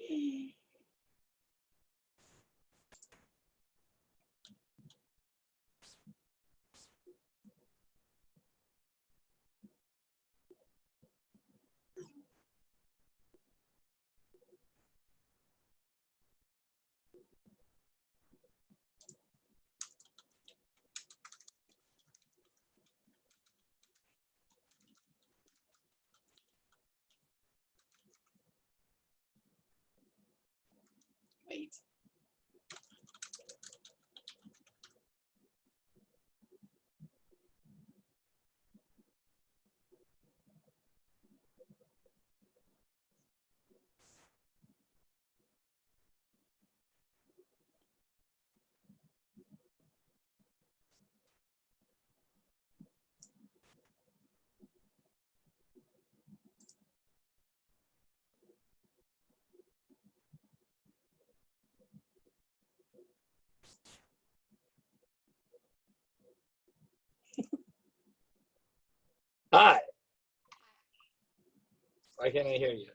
Wait. Hi. Why can't I hear you?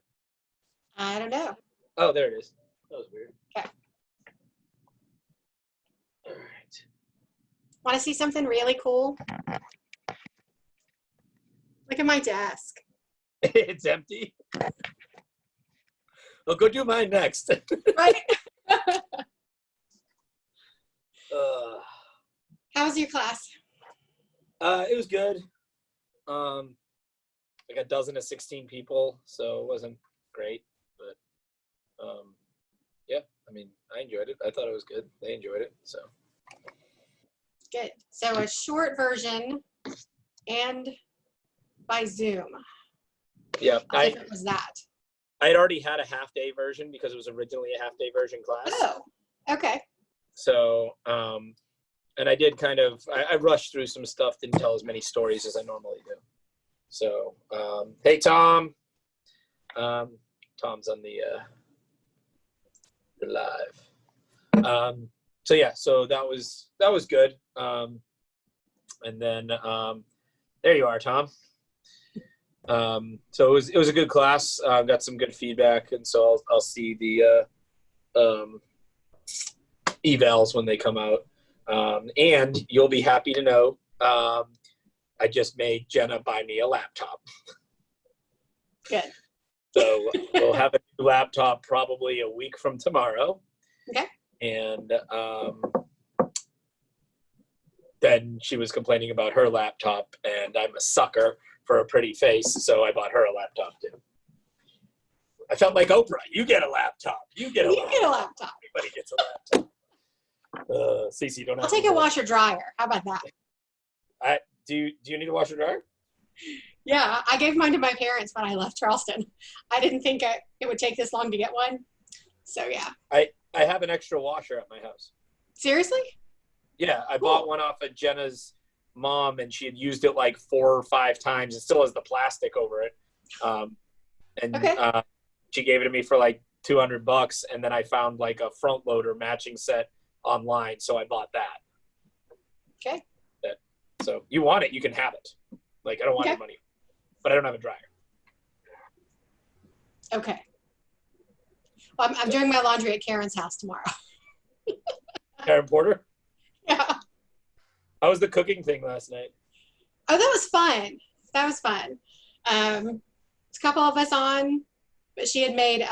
I don't know. Oh, there it is. That was weird. Okay. All right. Want to see something really cool? Look at my desk. It's empty. Well, go do mine next. Right? uh, How was your class? it was good. Like a dozen of 16 people, so it wasn't great, but yeah, I mean, I enjoyed it. I thought it was good. They enjoyed it, so. Good. So a short version and by Zoom. Yeah, How different was that? I had already had a half-day version because it was originally a half-day version class. Oh, okay. So, and I did kind of, I rushed through some stuff, didn't tell as many stories as I normally do. So, hey, Tom. Tom's on the live. So yeah, so that was good. And then there you are, Tom. So it was a good class. Got some good feedback, and so I'll see the evals when they come out. And you'll be happy to know I just made Jenna buy me a laptop. Good. So we'll have a new laptop probably a week from tomorrow. Okay. And then she was complaining about her laptop, and I'm a sucker for a pretty face, so I bought her a laptop too. I felt like Oprah. You get a laptop. You get a laptop. Everybody gets a laptop. Cece, don't have. I'll take a washer dryer. How about that? Do you need a washer dryer? Yeah, I gave mine to my parents when I left Charleston. I didn't think it would take this long to get one. So yeah. I have an extra washer at my house. Seriously? Yeah, I bought one off of Jenna's mom, and she had used it like 4 or 5 times. It still has the plastic over it. She gave it to me for like $200, and then I found like a front loader matching set online, so I bought that. Okay. So you want it, you can have it. Like, I don't want your money, but I don't have a dryer. Okay. Well, I'm doing my laundry at Karen's house tomorrow. Karen Porter? Yeah. How was the cooking thing last night? Oh, that was fun. That was fun. It's a couple of us on, but she had made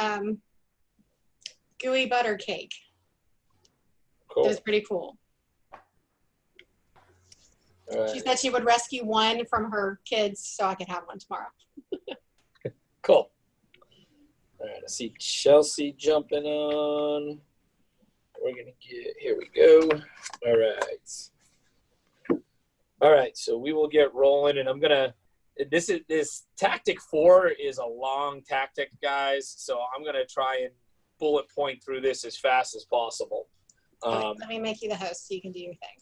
gooey butter cake. Cool. It was pretty cool. All right. She said she would rescue one from her kids so I could have one tomorrow. Cool. All right, I see Chelsea jumping on. We're going to get, here we go. All right, so we will get rolling, and I'm going to, this tactic 4 is a long tactic, guys, so I'm going to try and bullet point through this as fast as possible. Let me make you the host so you can do your thing.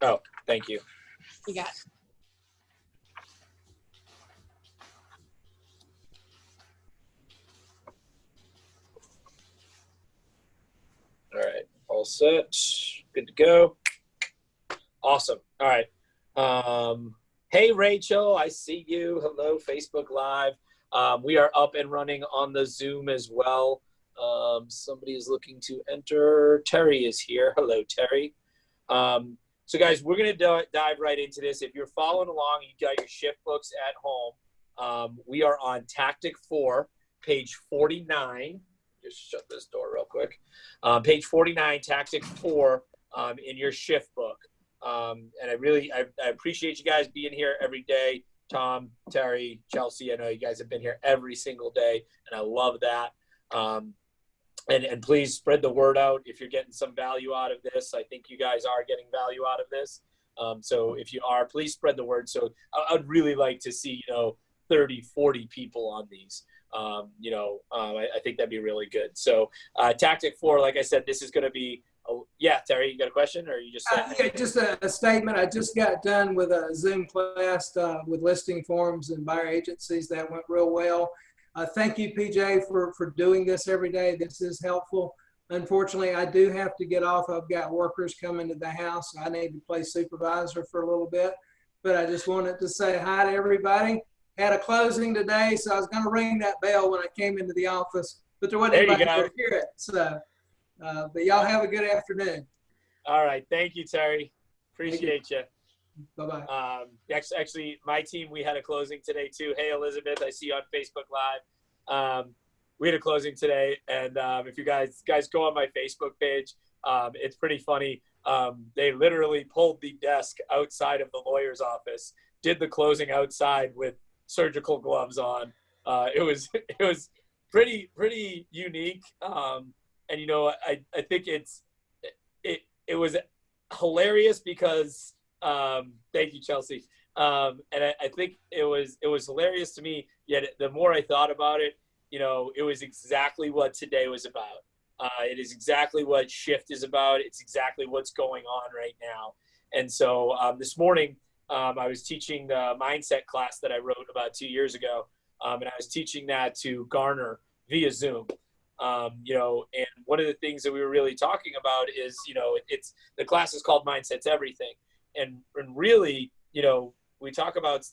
Oh, thank you. You got it. All right, all set, good to go. Awesome. All right. Hey, Rachel, I see you. Hello, Facebook Live. We are up and running on the Zoom as well. Somebody is looking to enter. Terry is here. Hello, Terry. So guys, we're going to dive right into this. If you're following along, you got your shift books at home. We are on Tactic 4, page 49. Just shut this door real quick. Page 49, Tactic 4 in your shift book. And I appreciate you guys being here every day. Tom, Terry, Chelsea, I know you guys have been here every single day, and I love that. And please spread the word out if you're getting some value out of this. I think you guys are getting value out of this. So if you are, please spread the word. So I'd really like to see, 30, 40 people on these. I think that'd be really good. So Tactic 4, like I said, this is going to be, yeah, Terry, you got a question, or you just yeah, just a statement. I just got done with a Zoom class with listing forms and buyer agencies. That went real well. Thank you, PJ, for doing this every day. This is helpful. Unfortunately, I do have to get off. I've got workers coming to the house. I need to play supervisor for a little bit. But I just wanted to say hi to everybody. Had a closing today, so I was going to ring that bell when I came into the office, but there wasn't anybody to hear it. So, but y'all have a good afternoon. All right. Thank you, Terry. Appreciate you. Bye-bye. Actually, my team, we had a closing today too. Hey, Elizabeth, I see you on Facebook Live. We had a closing today, and if you guys go on my Facebook page, it's pretty funny. They literally pulled the desk outside of the lawyer's office, did the closing outside with surgical gloves on. It was pretty unique. And I think it was hilarious because thank you, Chelsea. And I think it was hilarious to me. Yet the more I thought about it, it was exactly what today was about. It is exactly what shift is about. It's exactly what's going on right now. And so this morning, I was teaching the mindset class that I wrote about 2 years ago. And I was teaching that to Garner via Zoom. And one of the things that we were really talking about is, it's the class is called Mindset's Everything. And really, we talk about,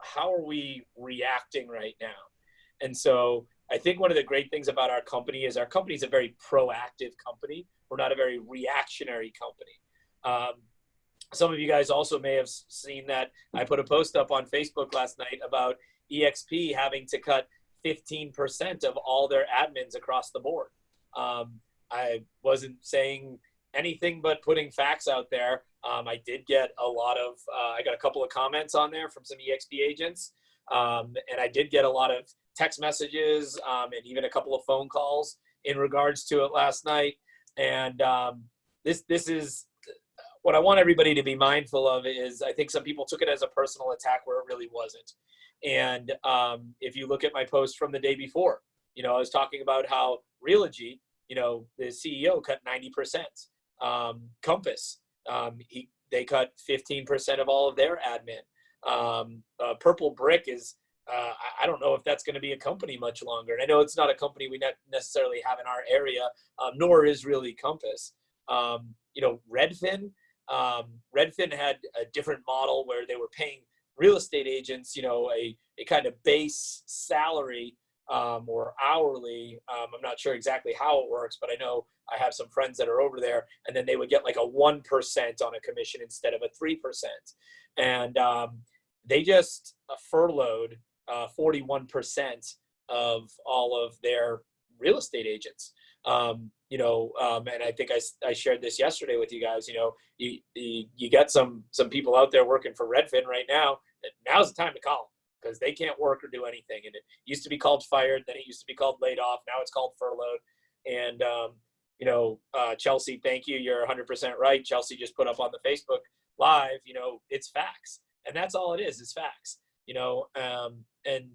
how are we reacting right now? And so I think one of the great things about our company is a very proactive company. We're not a very reactionary company. Some of you guys also may have seen that I put a post up on Facebook last night about EXP having to cut 15% of all their admins across the board. I wasn't saying anything but putting facts out there. I did get I got a couple of comments on there from some EXP agents. And I did get a lot of text messages and even a couple of phone calls in regards to it last night. And this is what I want everybody to be mindful of is I think some people took it as a personal attack where it really wasn't. And if you look at my post from the day before, I was talking about how Realogy, the CEO cut 90%. Compass, they cut 15% of all of their admin. Purple Brick is, I don't know if that's going to be a company much longer. And I know it's not a company we necessarily have in our area, nor is really Compass. Redfin had a different model where they were paying real estate agents, a kind of base salary or hourly. I'm not sure exactly how it works, but I know I have some friends that are over there, and then they would get like a 1% on a commission instead of a 3%. And they just furloughed 41% of all of their real estate agents. And I think I shared this yesterday with you guys. You got some people out there working for Redfin right now. Now's the time to call them because they can't work or do anything. And it used to be called fired, then it used to be called laid off. Now it's called furloughed. And Chelsea, thank you. You're 100% right. Chelsea just put up on the Facebook Live. It's facts, and that's all it is facts. And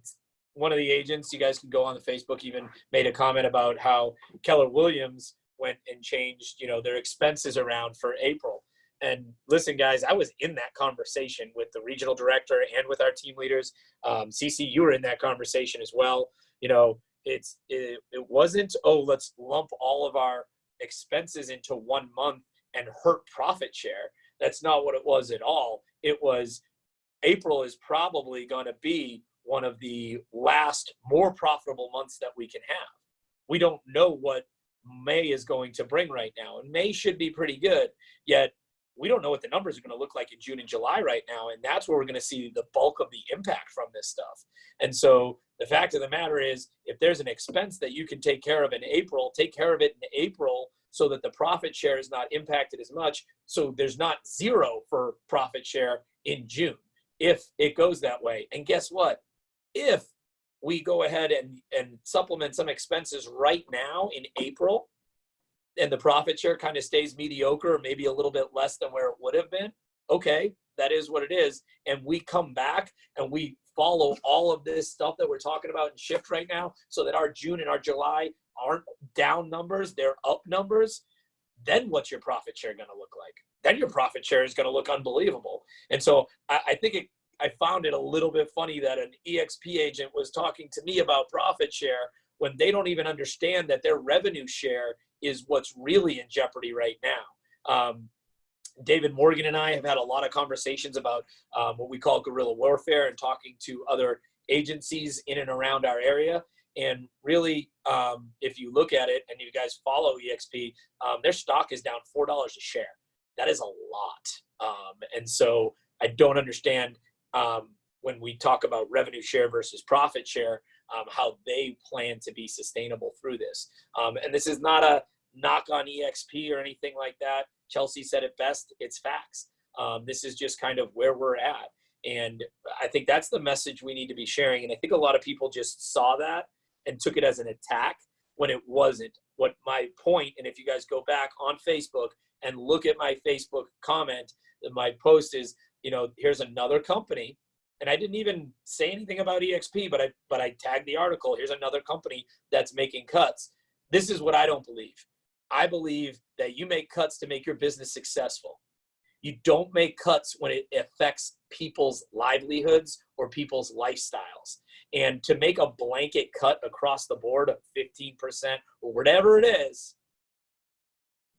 one of the agents, you guys can go on the Facebook, even made a comment about how Keller Williams went and changed, their expenses around for April. And listen, guys, I was in that conversation with the regional director and with our team leaders. CC, you were in that conversation as well. It wasn't, let's lump all of our expenses into 1 month and hurt profit share. That's not what it was at all. It was April is probably going to be one of the last more profitable months that we can have. we don't know what May is going to bring right now. And May should be pretty good, yet we don't know what the numbers are going to look like in June and July right now. And that's where we're going to see the bulk of the impact from this stuff. And so the fact of the matter is, if there's an expense that you can take care of in April, take care of it in April so that the profit share is not impacted as much. So there's not zero for profit share in June if it goes that way. And guess what? If we go ahead and supplement some expenses right now in April, and the profit share kind of stays mediocre or maybe a little bit less than where it would have been, okay, that is what it is. And we come back and we follow all of this stuff that we're talking about in shift right now so that our June and our July aren't down numbers, they're up numbers. Then what's your profit share going to look like? Then your profit share is going to look unbelievable. And so I think I found it a little bit funny that an EXP agent was talking to me about profit share when they don't even understand that their revenue share is what's really in jeopardy right now. David Morgan and I have had a lot of conversations about what we call guerrilla warfare and talking to other agencies in and around our area. And really, if you look at it and you guys follow EXP, their stock is down $4 a share. That is a lot. And so I don't understand when we talk about revenue share versus profit share, how they plan to be sustainable through this. And this is not a knock on EXP or anything like that. Chelsea said it best, it's facts. This is just kind of where we're at. And I think that's the message we need to be sharing. And I think a lot of people just saw that and took it as an attack when it wasn't. What my point, and if you guys go back on Facebook and look at my Facebook comment, my post is, here's another company. And I didn't even say anything about EXP, but I tagged the article. Here's another company that's making cuts. This is what I don't believe. I believe that you make cuts to make your business successful. You don't make cuts when it affects people's livelihoods or people's lifestyles. And to make a blanket cut across the board of 15% or whatever it is,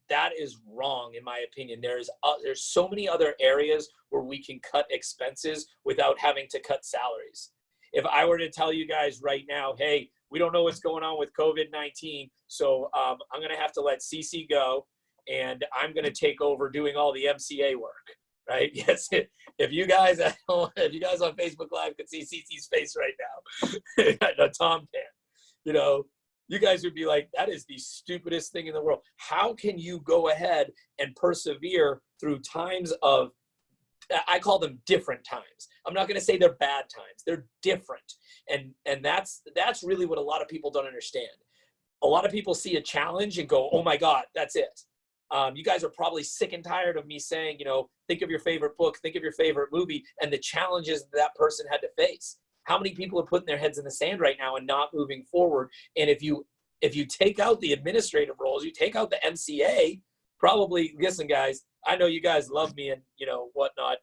that is wrong in my opinion. There's so many other areas where we can cut expenses without having to cut salaries. If I were to tell you guys right now, hey, we don't know what's going on with COVID-19, so I'm going to have to let CC go, and I'm going to take over doing all the MCA work, right? Yes. If you guys on Facebook Live could see CC's face right now, no, Tom can, you guys would be like, that is the stupidest thing in the world. How can you go ahead and persevere through times of, I call them different times. I'm not going to say they're bad times. They're different. And that's really what a lot of people don't understand. A lot of people see a challenge and go, oh my God, that's it. You guys are probably sick and tired of me saying, think of your favorite book, think of your favorite movie, and the challenges that person had to face. How many people are putting their heads in the sand right now and not moving forward? And if you take out the administrative roles, you take out the MCA, probably, listen, guys, I know you guys love me and, whatnot.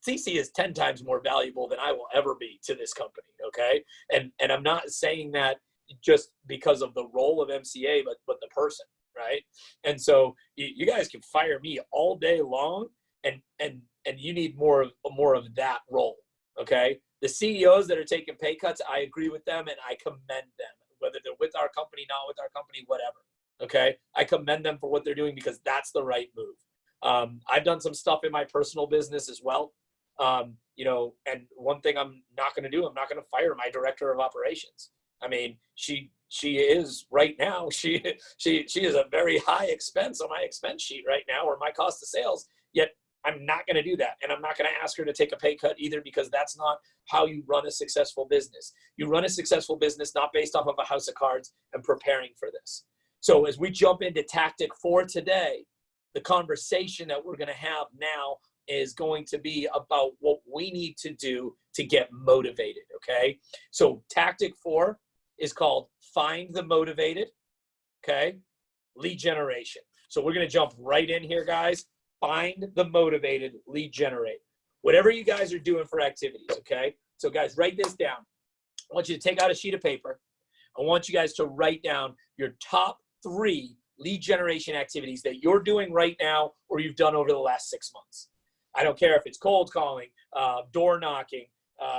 CC is 10 times more valuable than I will ever be to this company, okay? And I'm not saying that just because of the role of MCA, but the person, right? And so you guys can fire me all day long, and you need more of that role, okay? The CEOs that are taking pay cuts, I agree with them and I commend them, whether they're with our company, not with our company, whatever, okay? I commend them for what they're doing because that's the right move. I've done some stuff in my personal business as well. And one thing I'm not going to do, I'm not going to fire my director of operations. I mean, she is right now, she is a very high expense on my expense sheet right now, or my cost of sales, yet I'm not going to do that. And I'm not going to ask her to take a pay cut either, because that's not how you run a successful business. You run a successful business not based off of a house of cards and preparing for this. So as we jump into tactic 4 today, the conversation that we're going to have now is going to be about what we need to do to get motivated, okay? So tactic 4 is called find the motivated, okay? Lead generation. So we're going to jump right in here, guys. Find the motivated, lead generate. Whatever you guys are doing for activities, okay? So guys, write this down. I want you to take out a sheet of paper. I want you guys to write down your top 3 lead generation activities that you're doing right now or you've done over the last 6 months. I don't care if it's cold calling, door knocking,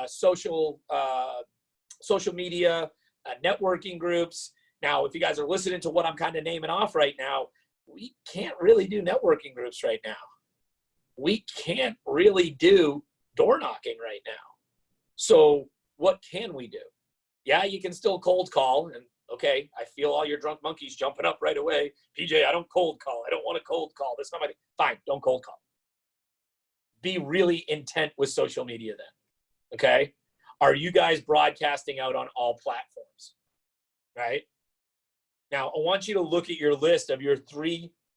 social media, networking groups, Now, if you guys are listening to what I'm kind of naming off right now, we can't really do networking groups right now. We can't really do door knocking right now. So what can we do? Yeah, you can still cold call. And okay, I feel all your drunk monkeys jumping up right away. PJ, I don't cold call. I don't want to cold call. That's not my thing. Fine, don't cold call. Be really intent with social media then. Okay? Are you guys broadcasting out on all platforms? Right? Now, I want you to look at your list of your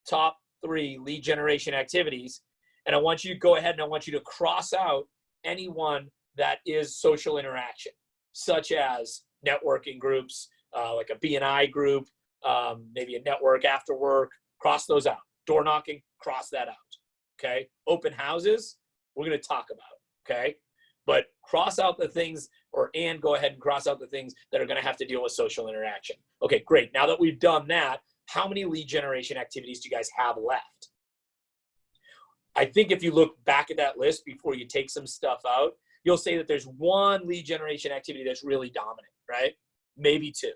top three lead generation activities. And I want you to go ahead and I want you to cross out anyone that is social interaction, such as networking groups, like a B&I group, maybe a network after work. Cross those out. Door knocking, cross that out. Okay? Open houses, we're going to talk about. Okay? But cross out the things, and go ahead and cross out the things that are going to have to deal with social interaction. Okay, great. Now that we've done that, how many lead generation activities do you guys have left? I think if you look back at that list before you take some stuff out, you'll say that there's one lead generation activity that's really dominant, right? Maybe two.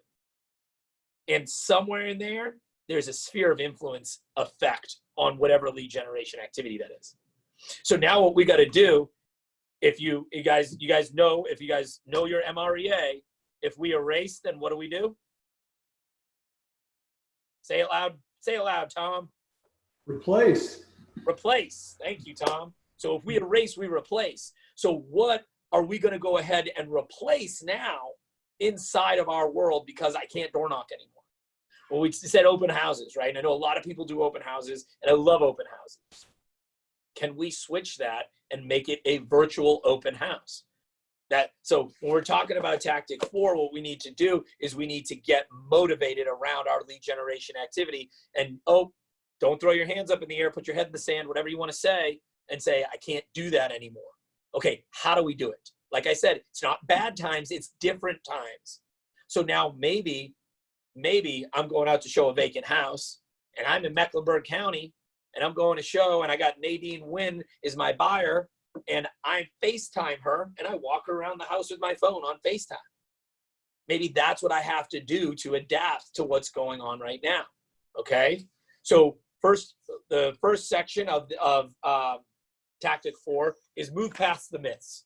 And somewhere in there, there's a sphere of influence effect on whatever lead generation activity that is. So now what we got to do, if you guys know your MREA, if we erase, then what do? Say it loud, Tom. Replace. Replace. Thank you, Tom. So if we erase, we replace. So what are we going to go ahead and replace now inside of our world because I can't door knock anymore? Well, we said open houses, right? And I know a lot of people do open houses, and I love open houses. Can we switch that and make it a virtual open house? So when we're talking about tactic 4, what we need to do is we need to get motivated around our lead generation activity. And don't throw your hands up in the air, put your head in the sand, whatever you want to say, and say, I can't do that anymore. Okay, how do we do it? Like I said, it's not bad times, it's different times. So now maybe I'm going out to show a vacant house, and I'm in Mecklenburg County, and I'm going to show, and I got Nadine Wynn is my buyer, and I FaceTime her, and I walk her around the house with my phone on FaceTime. Maybe that's what I have to do to adapt to what's going on right now, okay? So the first section of tactic 4 is move past the myths,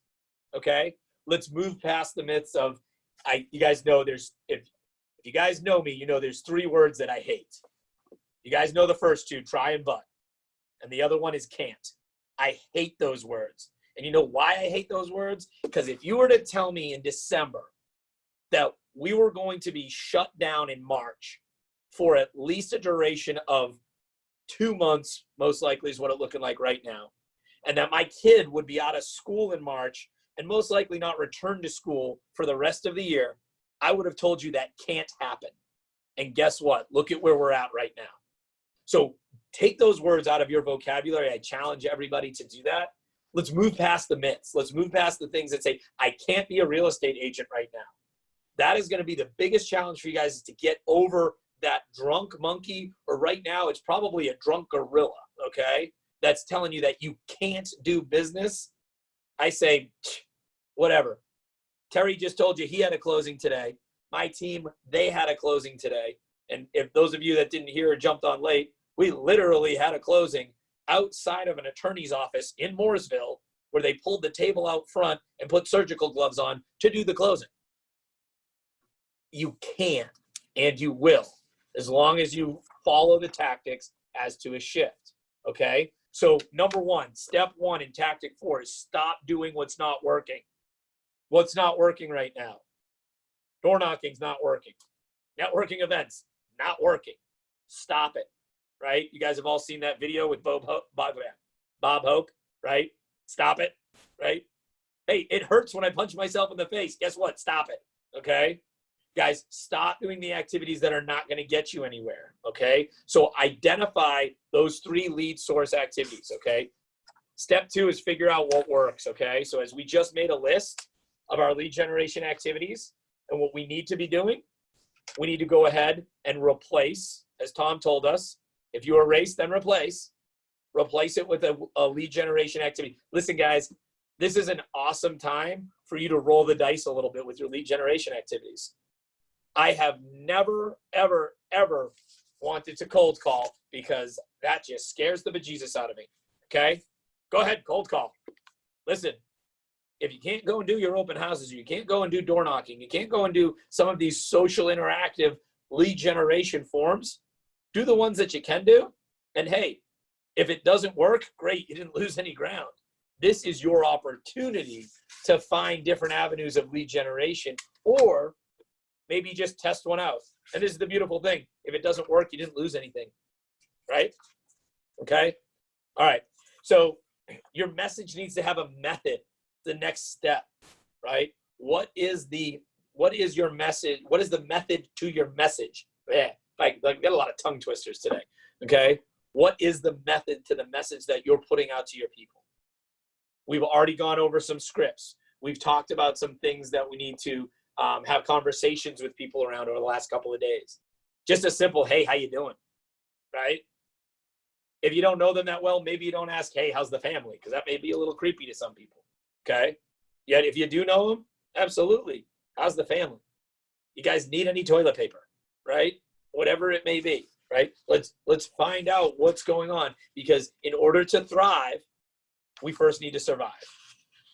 okay? Let's move past the myths of, you guys know if you guys know me, you know there's 3 words that I hate. You guys know the first 2, try and but, and the other one is can't. I hate those words. And you know why I hate those words? Because if you were to tell me in December that we were going to be shut down in March for at least a duration of 2 months, most likely is what it's looking like right now, and that my kid would be out of school in March and most likely not return to school for the rest of the year, I would have told you that can't happen. And guess what? Look at where we're at right now. So take those words out of your vocabulary. I challenge everybody to do that. Let's move past the myths. Let's move past the things that say, I can't be a real estate agent right now. That is going to be the biggest challenge for you guys, is to get over that drunk monkey, or right now it's probably a drunk gorilla, okay? That's telling you that you can't do business. I say, whatever. Terry just told you he had a closing today. My team, they had a closing today. And if those of you that didn't hear or jumped on late, we literally had a closing outside of an attorney's office in Mooresville, where they pulled the table out front and put surgical gloves on to do the closing. You can, and you will, as long as you follow the tactics as to a shift, okay? So step 1 in tactic 4 is stop doing what's not working. What's not working right now? Door knocking's not working. Networking events, not working. Stop it, right? You guys have all seen that video with Bob Hope, right? Stop it, right? Hey, it hurts when I punch myself in the face. Guess what? Stop it, okay? Guys, stop doing the activities that are not going to get you anywhere, okay? So identify those 3 lead source activities, okay? Step 2 is figure out what works, okay? So as we just made a list of our lead generation activities and what we need to be doing, we need to go ahead and replace, as Tom told us. If you erase, then replace. Replace it with a lead generation activity. Listen, guys, this is an awesome time for you to roll the dice a little bit with your lead generation activities. I have never, ever, ever wanted to cold call because that just scares the bejesus out of me. Okay? Go ahead, cold call. Listen, if you can't go and do your open houses, you can't go and do door knocking, you can't go and do some of these social interactive lead generation forms, do the ones that you can do. And hey, if it doesn't work, great, you didn't lose any ground. This is your opportunity to find different avenues of lead generation, or maybe just test one out. And this is the beautiful thing. If it doesn't work, you didn't lose anything, right? Okay? All right. So your message needs to have a method, the next step, right? What is your message? What is the method to your message? Yeah, I get a lot of tongue twisters today, okay? What is the method to the message that you're putting out to your people? We've already gone over some scripts. We've talked about some things that we need to have conversations with people around over the last couple of days. Just a simple, hey, how you doing, right? If you don't know them that well, maybe you don't ask, hey, how's the family? Because that may be a little creepy to some people, okay? Yet if you do know them, absolutely. How's the family? You guys need any toilet paper, right? Whatever it may be, right? Let's find out what's going on, because in order to thrive, we first need to survive.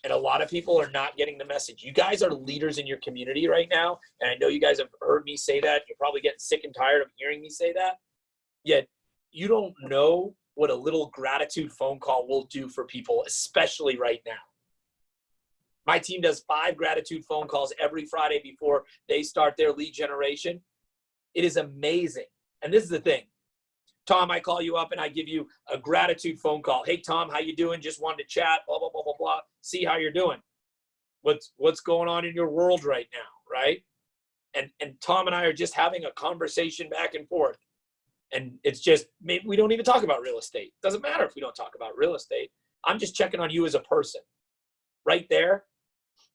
And a lot of people are not getting the message. You guys are leaders in your community right now. And I know you guys have heard me say that. You're probably getting sick and tired of hearing me say that. Yet you don't know what a little gratitude phone call will do for people, especially right now. My team does 5 gratitude phone calls every Friday before they start their lead generation. It is amazing. And this is the thing. Tom, I call you up and I give you a gratitude phone call. Hey, Tom, how you doing? Just wanted to chat, blah, blah, blah, blah, blah. See how you're doing. What's going on in your world right now, right? And Tom and I are just having a conversation back and forth. And it's just, maybe we don't even talk about real estate. Doesn't matter if we don't talk about real estate. I'm just checking on you as a person. Right there,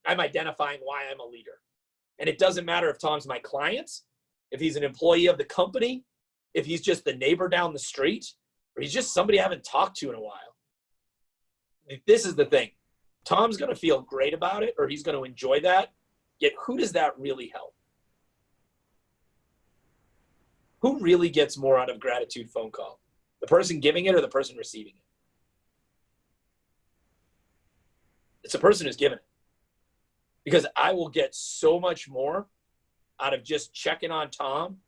I'm identifying why I'm a leader. And it doesn't matter if Tom's my client, if he's an employee of the company, if he's just the neighbor down the street, or he's just somebody I haven't talked to in a while. This is the thing. Tom's going to feel great about it, or he's going to enjoy that. Yet who does that really help? Who really gets more out of gratitude phone call? The person giving it or the person receiving it? It's the person who's giving it. Because I will get so much more out of just checking on Tom,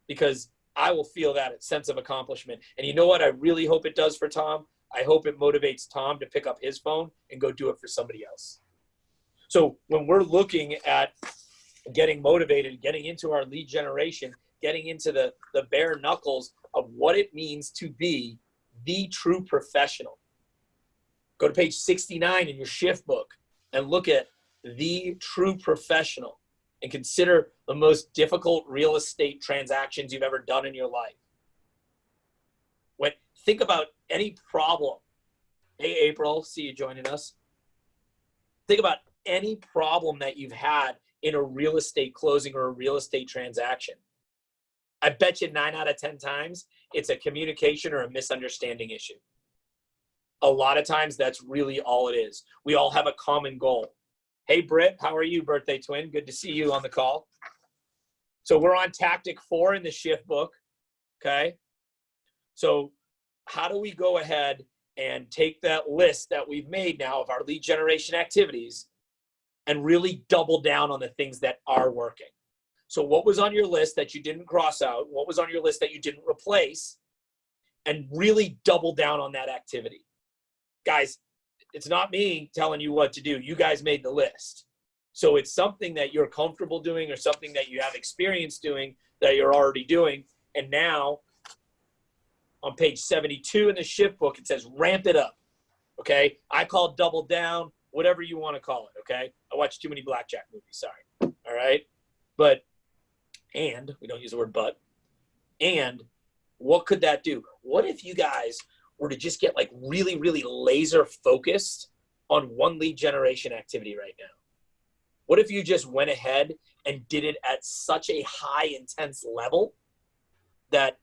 because I will feel that sense of accomplishment. And you know what I really hope it does for Tom? I hope it motivates Tom to pick up his phone and go do it for somebody else. So when we're looking at getting motivated, getting into our lead generation, getting into the bare knuckles of what it means to be the true professional, go to page 69 in your shift book and look at the true professional and consider the most difficult real estate transactions you've ever done in your life. Think about any problem. Hey, April, see you joining us. Think about any problem that you've had in a real estate closing or a real estate transaction. I bet you 9 out of 10 times it's a communication or a misunderstanding issue. A lot of times that's really all it is. We all have a common goal. Hey, Britt, how are you, birthday twin? Good to see you on the call. So we're on tactic 4 in the shift book, okay? So how do we go ahead and take that list that we've made now of our lead generation activities and really double down on the things that are working? So what was on your list that you didn't cross out? What was on your list that you didn't replace? And really double down on that activity. Guys, it's not me telling you what to do. You guys made the list. So it's something that you're comfortable doing or something that you have experience doing that you're already doing. And now on page 72 in the shift book, it says ramp it up. Okay. I call double down, whatever you want to call it. Okay. I watch too many blackjack movies. Sorry. All right. And we don't use the word but. And what could that do? What if you guys were to just get like really, really laser focused on one lead generation activity right now? What if you just went ahead and did it at such a high intense level that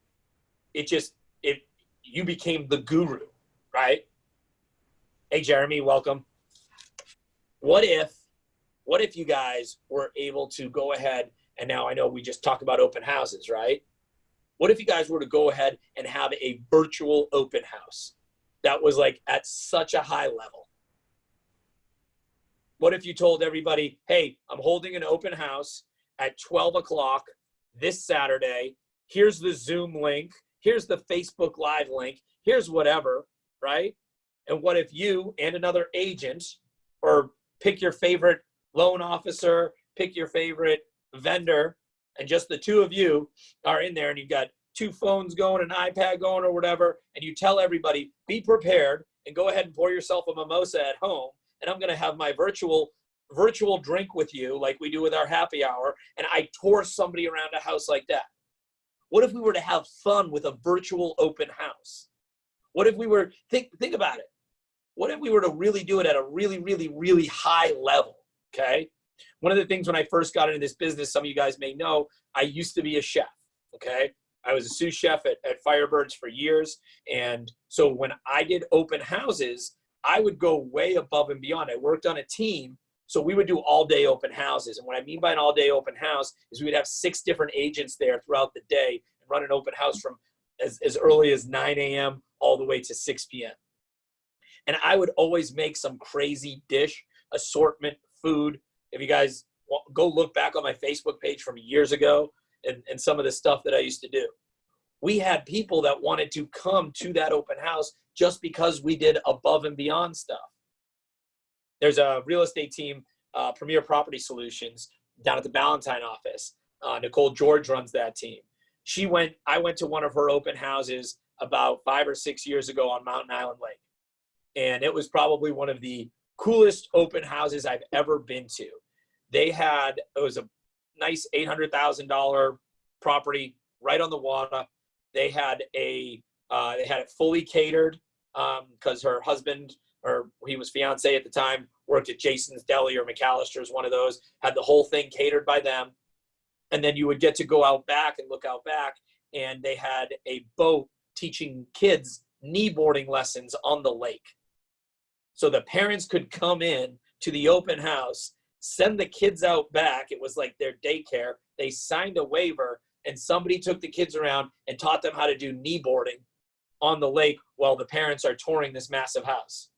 you became the guru, right? Hey, Jeremy, welcome. What if you guys were able to go ahead And now I know we just talked about open houses, right? What if you guys were to go ahead and have a virtual open house that was like at such a high level? What if you told everybody, hey, I'm holding an open house at 12 o'clock this Saturday. Here's the Zoom link. Here's the Facebook Live link. Here's whatever, right? And what if you and another agent, or pick your favorite loan officer, pick your favorite vendor, and just the two of you are in there, and you've got two phones going, an iPad going, or whatever, and you tell everybody, be prepared and go ahead and pour yourself a mimosa at home, and I'm going to have my virtual drink with you like we do with our happy hour, and I tour somebody around a house like that. What if we were to have fun with a virtual open house? What if we were, think about it. What if we were to really do it at a really, really, really high level, okay? One of the things when I first got into this business, some of you guys may know, I used to be a chef, okay? I was a sous chef at Firebirds for years. And so when I did open houses, I would go way above and beyond. I worked on a team, so we would do all-day open houses. And what I mean by an all-day open house is we would have 6 different agents there throughout the day and run an open house from as early as 9 a.m. all the way to 6 p.m. And I would always make some crazy dish, assortment, food. If you guys go look back on my Facebook page from years ago and some of the stuff that I used to do, we had people that wanted to come to that open house just because we did above and beyond stuff. There's a real estate team, Premier Property Solutions, down at the Ballantyne office. Nicole George runs that team. I went to one of her open houses about 5 or 6 years ago on Mountain Island Lake. And it was probably one of the coolest open houses I've ever been to. It was a nice $800,000 property right on the water. They had it fully catered because her husband, or he was fiance at the time, worked at Jason's Deli or McAllister's, one of those, had the whole thing catered by them. And then you would get to go out back and look out back, and they had a boat teaching kids kneeboarding lessons on the lake. So the parents could come in to the open house, send the kids out back. It was like their daycare. They signed a waiver, and somebody took the kids around and taught them how to do kneeboarding on the lake while the parents are touring this massive house.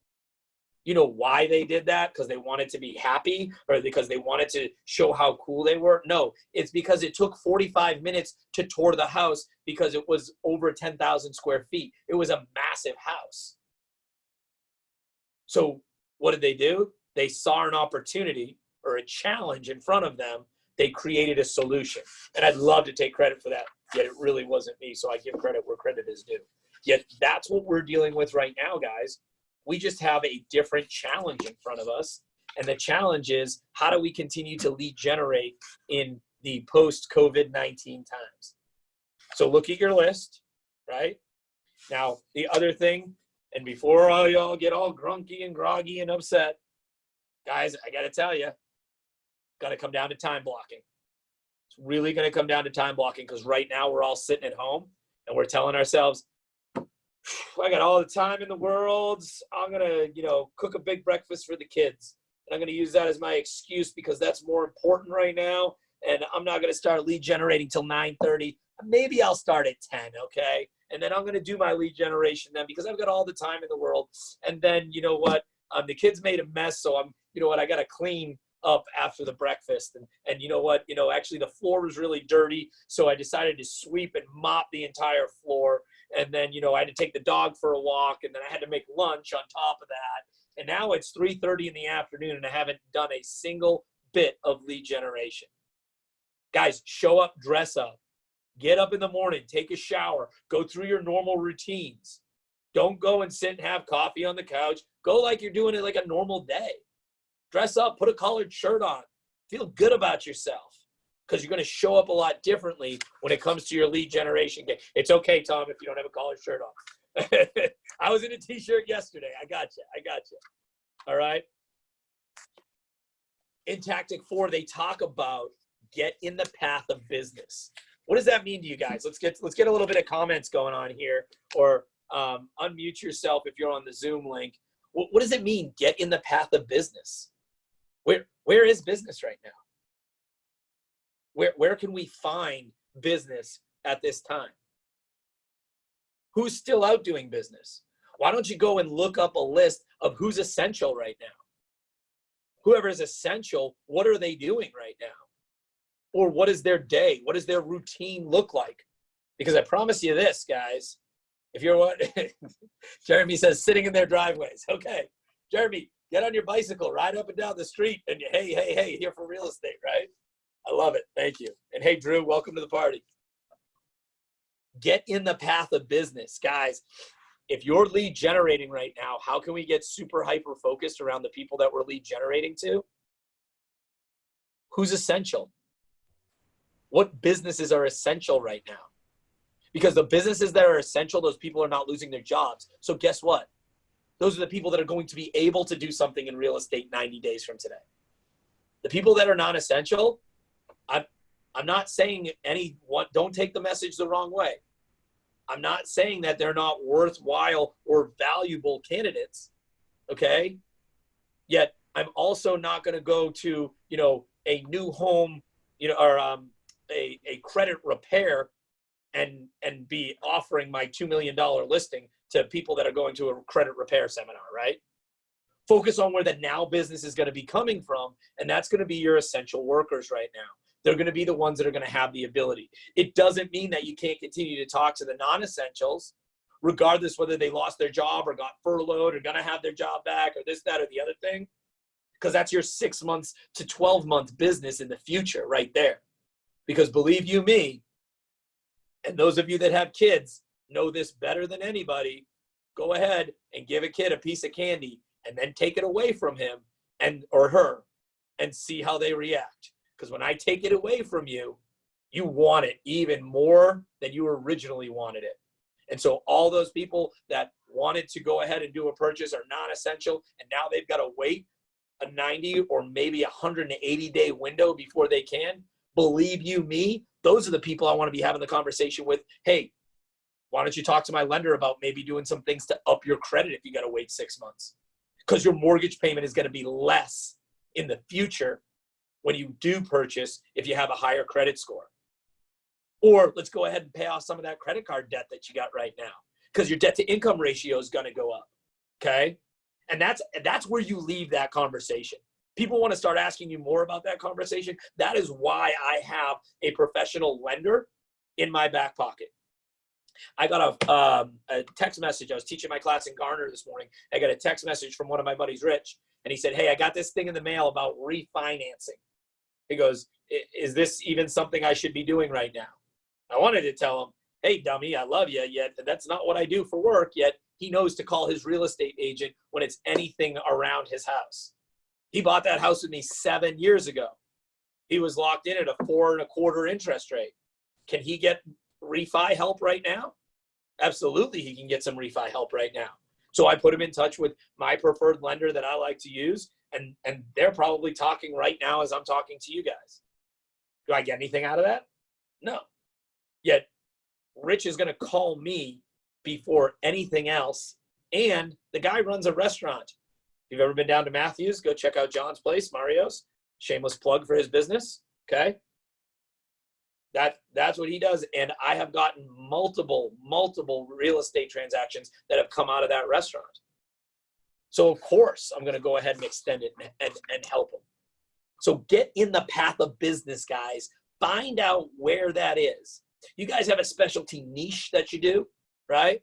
You know why they did that? Because they wanted to be happy, or because they wanted to show how cool they were? No, it's because it took 45 minutes to tour the house because it was over 10,000 square feet. It was a massive house. So what did they do? They saw an opportunity or a challenge in front of them. They created a solution. And I'd love to take credit for that, yet it really wasn't me. So I give credit where credit is due. Yet that's what we're dealing with right now, guys. We just have a different challenge in front of us. And the challenge is, how do we continue to lead generate in the post-COVID-19 times? So look at your list, right? Now, the other thing, and before all y'all get all grunky and groggy and upset, guys, I got to tell you, got to come down to time blocking. It's really going to come down to time blocking, because right now we're all sitting at home and we're telling ourselves, I got all the time in the world. I'm going to, cook a big breakfast for the kids. And I'm going to use that as my excuse because that's more important right now. And I'm not going to start lead generating till 9:30. Maybe I'll start at 10, okay? And then I'm going to do my lead generation then because I've got all the time in the world. And then, you know what? The kids made a mess, so I got to clean up after the breakfast. And you know what? Actually the floor was really dirty, so I decided to sweep and mop the entire floor. And then, I had to take the dog for a walk, and then I had to make lunch on top of that. And now it's 3:30 in the afternoon, and I haven't done a single bit of lead generation. Guys, show up, dress up, get up in the morning, take a shower, go through your normal routines. Don't go and sit and have coffee on the couch. Go like you're doing it like a normal day. Dress up, put a collared shirt on, feel good about yourself, because you're going to show up a lot differently when it comes to your lead generation game. It's okay, Tom, if you don't have a collared shirt on. I was in a t-shirt yesterday. I got you. All right. In Tactic 4, they talk about get in the path of business. What does that mean to you guys? Let's get a little bit of comments going on here, or unmute yourself if you're on the Zoom link. What does it mean, get in the path of business? Where is business right now? Where can we find business at this time? Who's still out doing business? Why don't you go and look up a list of who's essential right now? Whoever is essential, what are they doing right now? Or what is their day? What does their routine look like? Because I promise you this, guys, if you're what Jeremy says, sitting in their driveways. Okay, Jeremy, get on your bicycle, ride up and down the street, and hey, here for real estate, right? I love it. Thank you. And hey, Drew, welcome to the party. Get in the path of business, guys. If you're lead generating right now, how can we get super hyper focused around the people that we're lead generating to? Who's essential? What businesses are essential right now? Because the businesses that are essential, those people are not losing their jobs. So guess what? Those are the people that are going to be able to do something in real estate 90 days from today. The people that are non-essential, I'm not saying anyone, don't take the message the wrong way. I'm not saying that they're not worthwhile or valuable candidates, okay? Yet I'm also not going to go to, a new home, or a credit repair and be offering my $2 million listing to people that are going to a credit repair seminar, right? Focus on where the now business is going to be coming from, and that's going to be your essential workers right now. They're going to be the ones that are going to have the ability. It doesn't mean that you can't continue to talk to the non-essentials, regardless whether they lost their job or got furloughed or going to have their job back or this, that, or the other thing, because that's your 6 months to 12-month business in the future right there. Because believe you me, and those of you that have kids know this better than anybody, go ahead and give a kid a piece of candy and then take it away from him or her and see how they react. Because when I take it away from you, you want it even more than you originally wanted it. And so all those people that wanted to go ahead and do a purchase are non-essential, and now they've got to wait a 90 or maybe 180-day window before they can. Believe you me, those are the people I want to be having the conversation with. Hey, why don't you talk to my lender about maybe doing some things to up your credit if you got to wait 6 months? Because your mortgage payment is going to be less in the future when you do purchase if you have a higher credit score. Or let's go ahead and pay off some of that credit card debt that you got right now, because your debt to income ratio is going to go up, okay? And that's where you leave that conversation. People want to start asking you more about that conversation. That is why I have a professional lender in my back pocket. I got a text message. I was teaching my class in Garner this morning. I got a text message from one of my buddies, Rich, and he said, hey, I got this thing in the mail about refinancing. He goes, is this even something I should be doing right now? I wanted to tell him, hey, dummy, I love you, yet that's not what I do for work, yet he knows to call his real estate agent when it's anything around his house. He bought that house with me 7 years ago. He was locked in at a 4.25% interest rate. Can he get refi help right now? Absolutely, he can get some refi help right now. So I put him in touch with my preferred lender that I like to use, and they're probably talking right now as I'm talking to you guys. Do I get anything out of that? No. Yet Rich is going to call me before anything else, and the guy runs a restaurant. If you've ever been down to Matthews, go check out John's place, Mario's. Shameless plug for his business, okay? That's what he does, and I have gotten multiple real estate transactions that have come out of that restaurant. So of course, I'm going to go ahead and extend it and help him. So get in the path of business, guys. Find out where that is. You guys have a specialty niche that you do, right?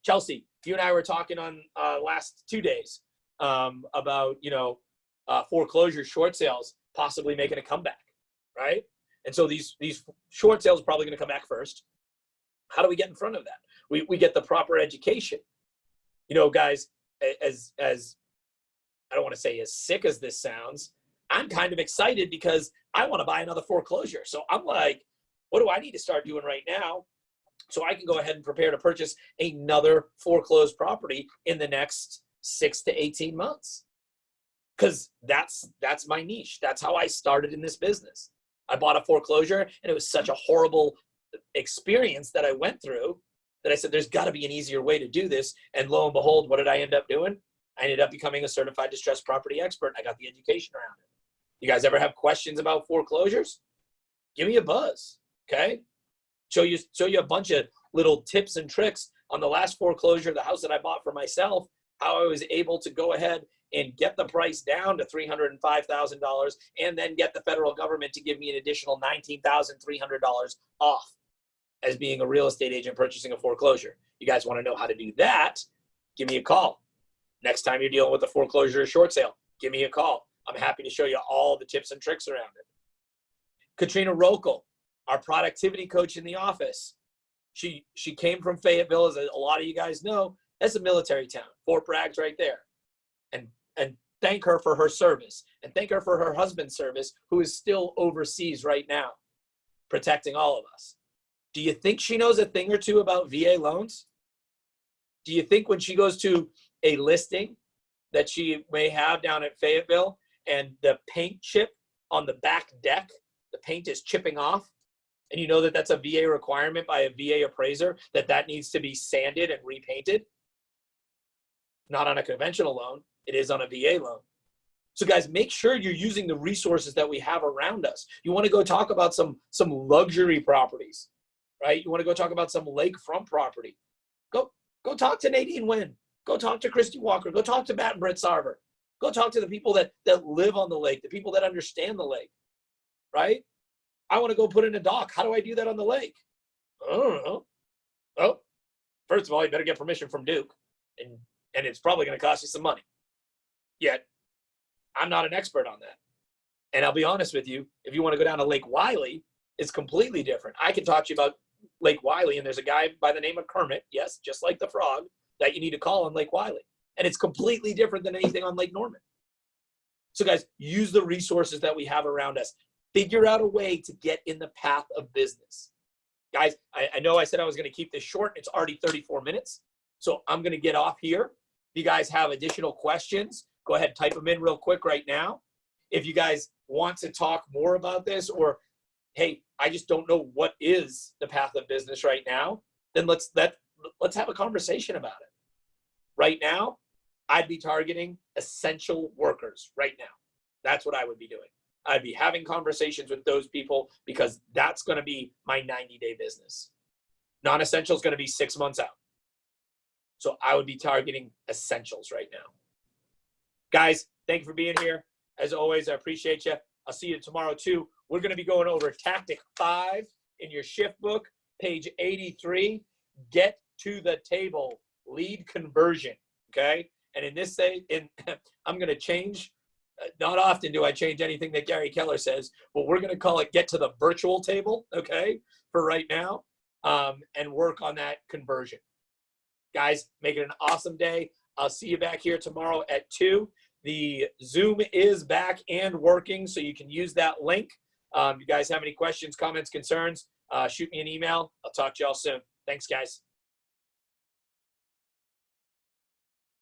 Chelsea, you and I were talking on last 2 days about, foreclosure short sales possibly making a comeback, right? And so these short sales are probably going to come back first. How do we get in front of that? We get the proper education. Guys, as I don't want to say as sick as this sounds, I'm kind of excited because I want to buy another foreclosure. So I'm like, what do I need to start doing right now so I can go ahead and prepare to purchase another foreclosed property in the next 6 to 18 months? Because that's my niche. That's how I started in this business. I bought a foreclosure, and it was such a horrible experience that I went through that I said, there's got to be an easier way to do this. And lo and behold, what did I end up doing? I ended up becoming a certified distressed property expert. I got the education around it. You guys ever have questions about foreclosures? give me a buzz, okay? Show you a bunch of little tips and tricks on the last foreclosure, the house that I bought for myself, how I was able to go ahead and get the price down to $305,000 and then get the federal government to give me an additional $19,300 off as being a real estate agent purchasing a foreclosure. You guys want to know how to do that? Give me a call. Next time you're dealing with a foreclosure or short sale, give me a call. I'm happy to show you all the tips and tricks around it. Katrina Rokel, our productivity coach in the office. She came from Fayetteville, as a lot of you guys know. That's a military town. Fort Bragg's right there. And thank her for her service. And thank her for her husband's service, who is still overseas right now, protecting all of us. Do you think she knows a thing or two about VA loans? Do you think when she goes to a listing that she may have down at Fayetteville and the paint chip on the back deck, the paint is chipping off, and you know that that's a VA requirement by a VA appraiser, that needs to be sanded and repainted? Not on a conventional loan. It is on a VA loan. So guys, make sure you're using the resources that we have around us. You want to go talk about some luxury properties, right? You want to go talk about some lakefront property. Go talk to Nadine Wynn. Go talk to Christy Walker. Go talk to Matt and Britt Sarver. Go talk to the people that live on the lake, the people that understand the lake, right? I want to go put in a dock. How do I do that on the lake? I don't know. Oh, first of all, you better get permission from Duke, and it's probably going to cost you some money. Yet, I'm not an expert on that. And I'll be honest with you, if you want to go down to Lake Wiley, it's completely different. I can talk to you about Lake Wiley, and there's a guy by the name of Kermit, yes, just like the frog, that you need to call on Lake Wiley. And it's completely different than anything on Lake Norman. So guys, use the resources that we have around us. Figure out a way to get in the path of business. Guys, I know I said I was going to keep this short. It's already 34 minutes. So I'm going to get off here. If you guys have additional questions, go ahead, type them in real quick right now. If you guys want to talk more about this, or, hey, I just don't know what is the path of business right now, then let's have a conversation about it. Right now, I'd be targeting essential workers right now. That's what I would be doing. I'd be having conversations with those people because that's going to be my 90-day business. Non-essential is going to be 6 months out. So I would be targeting essentials right now. Guys, thank you for being here. As always, I appreciate you. I'll see you tomorrow too. We're going to be going over Tactic 5 in your shift book, page 83. Get to the table, lead conversion, okay? And in this, I'm going to change. Not often do I change anything that Gary Keller says, but we're going to call it get to the virtual table, okay, for right now, and work on that conversion. Guys, make it an awesome day. I'll see you back here tomorrow at 2. The Zoom is back and working, so you can use that link. If you guys have any questions, comments, concerns, shoot me an email. I'll talk to y'all soon. Thanks, guys.